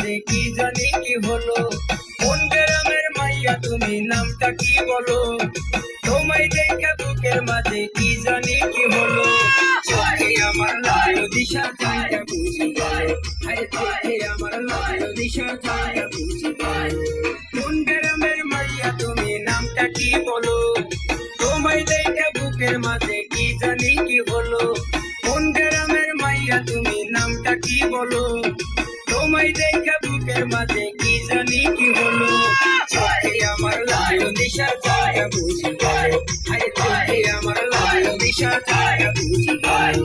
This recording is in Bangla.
মাঝে কি জানি কি হলো। কোন গ্রামের মাইয়া তুমি, নামটা কি বলো? তোমায় দেখে বুকের মাঝে কি জানি কি হলো। চোখে আমার লাল দিশা জায়গা বুঝি গেল, আরে চোখে আমার লাল দিশা জায়গা বুঝি গেল। কোন গ্রামের মাইয়া তুমি, নামটা কি বলো? তোমায় দেখে বুকের মাঝে কি জানি কি হলো। কোন গ্রামের মাইয়া তুমি, নামটা কি বলো? তোমায় দেখে বুকের মাঝে কি জানি কি হলো। চোখে আমার লাল দিশা জায়গা বুঝি গেল, আরে চোখে আমার লাল দিশা জায়গা বুঝি গেল।